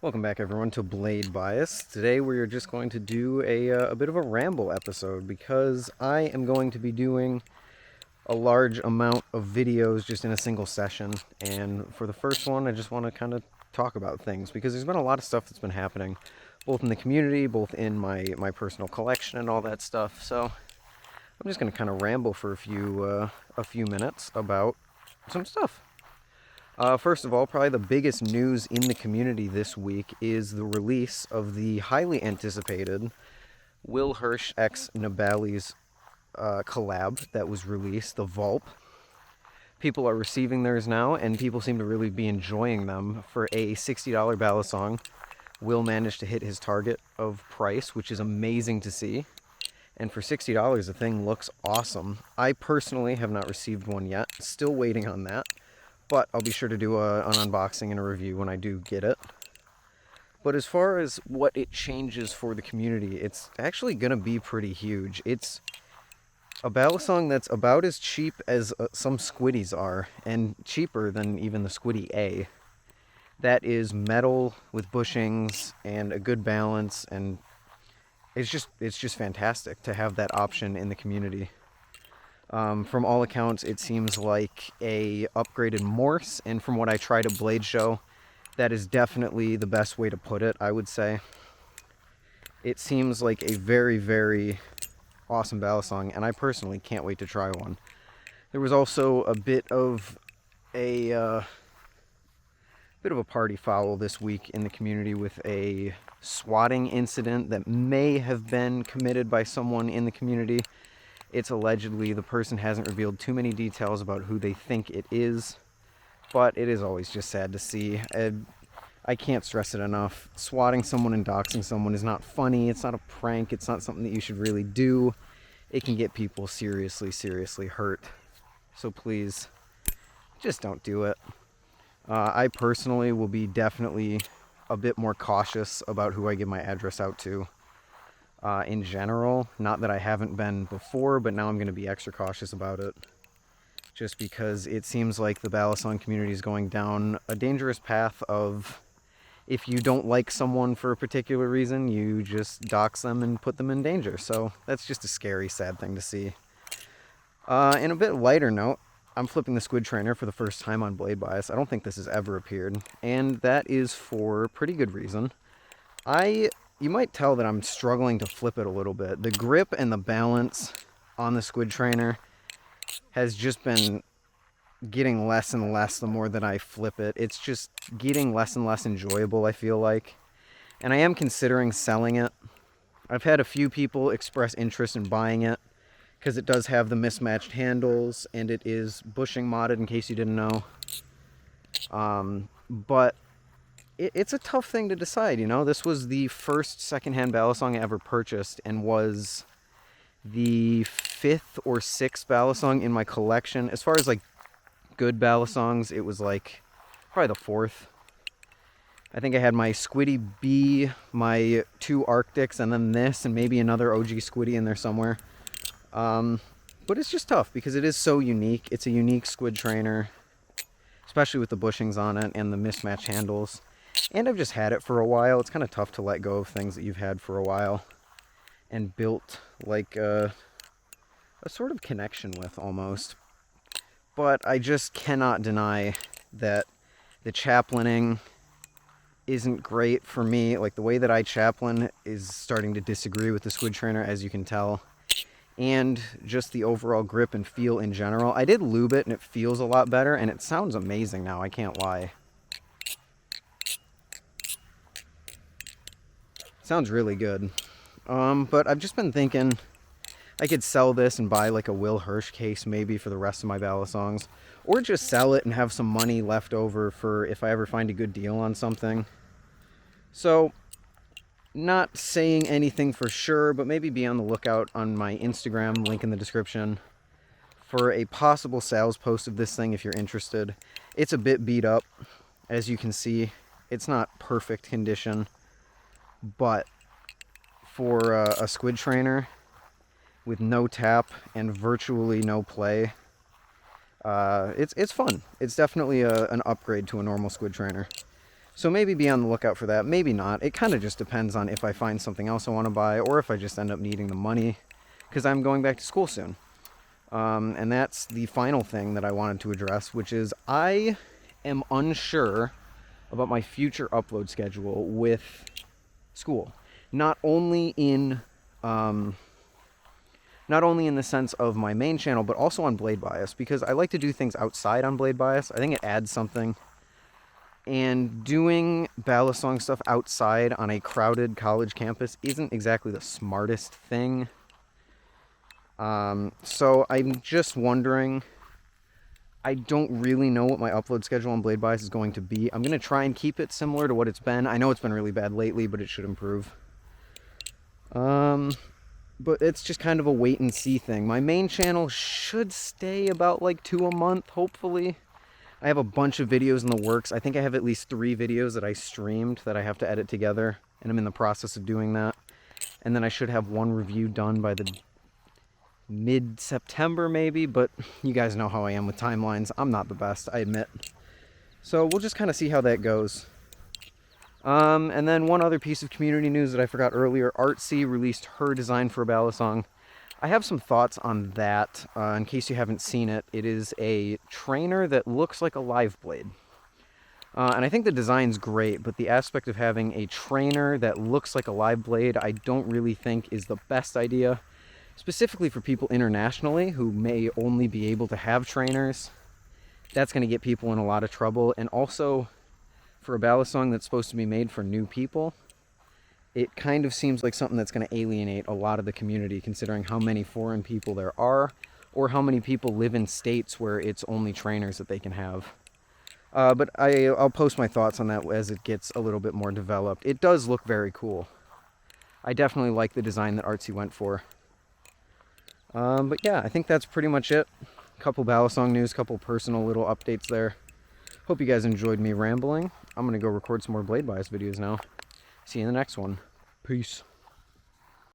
Welcome back, everyone, to Blade Bias. Today we are just going to do a bit of a ramble episode because I am going to be doing a large amount of videos just in a single session. And for the first one, I just want to kind of talk about things because there's been a lot of stuff that's been happening, both in the community, both in my personal collection and all that stuff. So I'm just going to kind of ramble for a few minutes about some stuff. First of all, probably the biggest news in the community this week is the release of the highly anticipated Will Hirsch x Nabali's collab that was released, the Vulp. People are receiving theirs now, and people seem to really be enjoying them. For a $60 Balisong, Will managed to hit his target of price, which is amazing to see. And for $60, the thing looks awesome. I personally have not received one yet. Still waiting on that. But I'll be sure to do an unboxing and a review when I do get it. But as far as what it changes for the community, it's actually going to be pretty huge. It's a Balisong that's about as cheap as some Squiddies are, and cheaper than even the camaroEE. That is metal with bushings and a good balance, and it's just fantastic to have that option in the community. From all accounts, it seems like a upgraded Morse, and from what I tried at Blade Show, that is definitely the best way to put it, I would say. It seems like a very, very awesome Balisong, and I personally can't wait to try one. There was also a bit of a party foul this week in the community with a swatting incident that may have been committed by someone in the community. It's allegedly, the person hasn't revealed too many details about who they think it is, but it is always just sad to see. I can't stress it enough. Swatting someone and doxing someone is not funny. It's not a prank. It's not something that you should really do. It can get people seriously, seriously hurt. So please, just don't do it. I personally will be definitely a bit more cautious about who I give my address out to. In general, not that I haven't been before, but now I'm going to be extra cautious about it. Just because it seems like the Balisong community is going down a dangerous path of, if you don't like someone for a particular reason, you just dox them and put them in danger. So that's just a scary, sad thing to see. In a bit lighter note, I'm flipping the Squidtrainer for the first time on Blade Bias. I don't think this has ever appeared, and that is for pretty good reason. You might tell that I'm struggling to flip it a little bit. The grip and the balance on the Squidtrainer has just been getting less and less the more that I flip it. It's just getting less and less enjoyable, I feel like. And I am considering selling it. I've had a few people express interest in buying it because it does have the mismatched handles and it is bushing modded, in case you didn't know. But it's a tough thing to decide, you know. This was the first secondhand Balisong I ever purchased and was the 5th or 6th Balisong in my collection. As far as like good Balisongs, it was like probably the 4th. I think I had my Squiddy B, my 2 Arctics, and then this, and maybe another OG Squiddy in there somewhere. But it's just tough because it is so unique. It's a unique Squidtrainer, especially with the bushings on it and the mismatched handles. And I've just had it for a while. It's kind of tough to let go of things that you've had for a while and built like a sort of connection with almost. But I just cannot deny that the chaplaining isn't great for me. Like, the way that I chaplain is starting to disagree with the Squidtrainer, as you can tell. And just the overall grip and feel in general. I did lube it and it feels a lot better, and it sounds amazing now, I can't lie. Sounds really good. But I've just been thinking I could sell this and buy like a Will Hirsch case maybe for the rest of my Balisongs. Or just sell it and have some money left over for if I ever find a good deal on something. So, not saying anything for sure, but maybe be on the lookout on my Instagram, link in the description, for a possible sales post of this thing if you're interested. It's a bit beat up, as you can see. It's not perfect condition, but for a Squidtrainer with no tap and virtually no play, it's fun. It's definitely an upgrade to a normal Squidtrainer. So maybe be on the lookout for that, maybe not. It kind of just depends on if I find something else I want to buy or if I just end up needing the money, because I'm going back to school soon. And that's the final thing that I wanted to address, which is I am unsure about my future upload schedule with school. Not only in the sense of my main channel, but also on Blade Bias, because I like to do things outside on Blade Bias. I think it adds something. And doing Balisong stuff outside on a crowded college campus isn't exactly the smartest thing. So I'm just wondering, I don't really know what my upload schedule on Blade Bias is going to be. I'm going to try and keep it similar to what it's been. I know it's been really bad lately, but it should improve. But it's just kind of a wait and see thing. My main channel should stay about like 2 a month, hopefully. I have a bunch of videos in the works. I think I have at least 3 videos that I streamed that I have to edit together, and I'm in the process of doing that. And then I should have 1 review done by the mid-September maybe, but you guys know how I am with timelines. I'm not the best, I admit. So we'll just kind of see how that goes. And then one other piece of community news that I forgot earlier, Artsy released her design for a Balisong. I have some thoughts on that, in case you haven't seen it. It is a trainer that looks like a live blade. And I think the design's great, but the aspect of having a trainer that looks like a live blade, I don't really think is the best idea. Specifically for people internationally who may only be able to have trainers. That's going to get people in a lot of trouble. And also, for a Balisong that's supposed to be made for new people, it kind of seems like something that's going to alienate a lot of the community, considering how many foreign people there are, or how many people live in states where it's only trainers that they can have. But I'll post my thoughts on that as it gets a little bit more developed. It does look very cool. I definitely like the design that Artsy went for. But yeah, I think that's pretty much it. Couple Balisong news, couple personal little updates there. Hope you guys enjoyed me rambling. I'm going to go record some more Blade Bias videos now. See you in the next one. Peace.